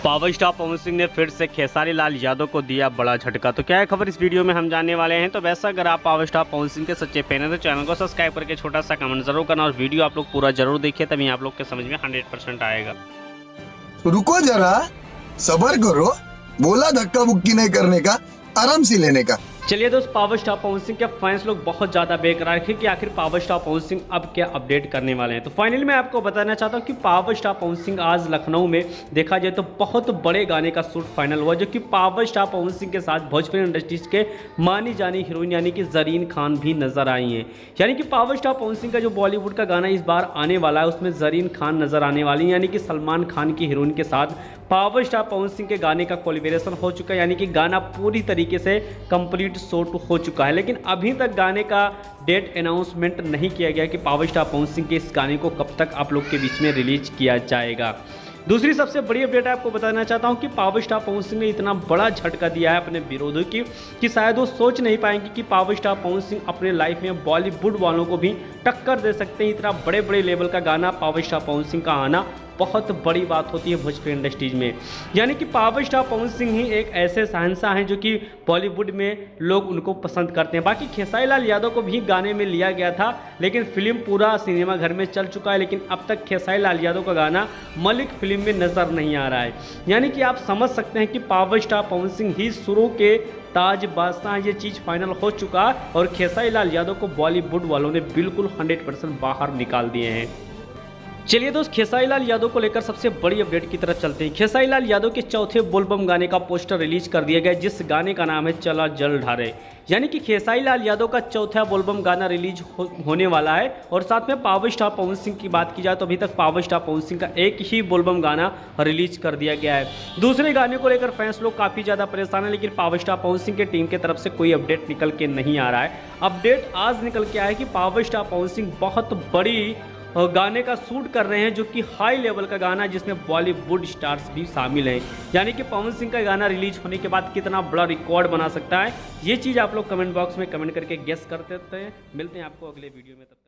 Power star Pawan Singh ने फिर से खेसारी लाल यादव को दिया बड़ा झटका। तो क्या है खबर इस वीडियो में हम जानने वाले हैं। तो वैसा अगर आप पावर स्टार पवन सिंह के सच्चे फैन हैं तो चैनल को सब्सक्राइब करके छोटा सा कमेंट जरूर करना और वीडियो आप लोग पूरा जरूर देखिए, तभी आप लोग के समझ में 100% आएगा। रुको जरा, सबर करो, बोला धक्का मुक्की नहीं करने का, आराम से लेने का। चलिए दोस्त, पावर स्टार पवन सिंह के फैंस लोग बहुत ज़्यादा बेकरार थे कि आखिर पावर स्टार पवन सिंह अब क्या अपडेट करने वाले हैं। तो फाइनली मैं आपको बताना चाहता हूं कि पावर स्टार पवन सिंह आज लखनऊ में देखा जाए तो बहुत बड़े गाने का शूट फाइनल हुआ, जो कि पावर स्टार पवन सिंह के साथ भोजपुरी इंडस्ट्रीज के मानी जानी हीरोइन यानी कि जरीन खान भी नजर आई हैं। यानी कि पावर स्टार पवन सिंह का जो बॉलीवुड का गाना इस बार आने वाला है उसमें जरीन खान नजर आने वाली है, यानी कि सलमान खान की हीरोइन के साथ पावर स्टार पवन सिंह के गाने का कोलैबोरेशन हो चुका है, यानी कि गाना पूरी तरीके से कंप्लीट शूट हो चुका है। लेकिन अभी तक गाने का डेट अनाउंसमेंट नहीं किया गया कि पावर स्टार पवन सिंह के इस गाने को कब तक आप लोग के बीच में रिलीज किया जाएगा। दूसरी सबसे बड़ी अपडेट आपको बताना चाहता हूं कि पावर स्टार पवन सिंह ने इतना बड़ा झटका दिया है अपने विरोधियों की कि शायद वो सोच नहीं पाएंगे कि पावर स्टार पवन सिंह अपने लाइफ में बॉलीवुड वालों को भी टक्कर दे सकते हैं। इतना बड़े बड़े लेवल का गाना पावर स्टार पवन सिंह का आना बहुत बड़ी बात होती है भोजपुरी इंडस्ट्रीज में। यानी कि पावर स्टार पवन सिंह ही एक ऐसे शहंशाह हैं जो कि बॉलीवुड में लोग उनको पसंद करते हैं। बाकी खेसारी लाल यादव को भी गाने में लिया गया था, लेकिन फिल्म पूरा सिनेमा घर में चल चुका है, लेकिन अब तक खेसारी लाल यादव का गाना मलिक फिल्म में नजर नहीं आ रहा है। यानी कि आप समझ सकते हैं कि पावर स्टार पवन सिंह ही शुरू के ताज बादशाह, ये चीज़ फाइनल हो चुका और खेसारी लाल यादव को बॉलीवुड वालों ने बिल्कुल 100% बाहर निकाल दिए हैं। चलिए दोस्त, खेसारी लाल यादव को लेकर सबसे बड़ी अपडेट की तरफ चलते हैं। खेसारी लाल यादव के चौथे बोलबम गाने का पोस्टर रिलीज कर दिया गया, जिस गाने का नाम है चला जल ढारे। यानी कि खेसारी लाल यादव का चौथा बोलबम गाना रिलीज होने वाला है। और साथ में पावर स्टार पवन सिंह की बात की जाए तो अभी तक पावर स्टार पवन सिंह का एक ही बोलबम गाना रिलीज कर दिया गया है। दूसरे गाने को लेकर फैंस लोग काफ़ी ज़्यादा परेशान है, लेकिन पावर स्टार पवन सिंह की टीम की तरफ से कोई अपडेट निकल के नहीं आ रहा है। अपडेट आज निकल के आया है कि पावर स्टार पवन सिंह बहुत बड़ी गाने का शूट कर रहे हैं, जो कि हाई लेवल का गाना जिसमें बॉलीवुड स्टार्स भी शामिल हैं। यानी कि पवन सिंह का गाना रिलीज होने के बाद कितना बड़ा रिकॉर्ड बना सकता है, ये चीज़ आप लोग कमेंट बॉक्स में कमेंट करके गेस कर देते हैं। मिलते हैं आपको अगले वीडियो में।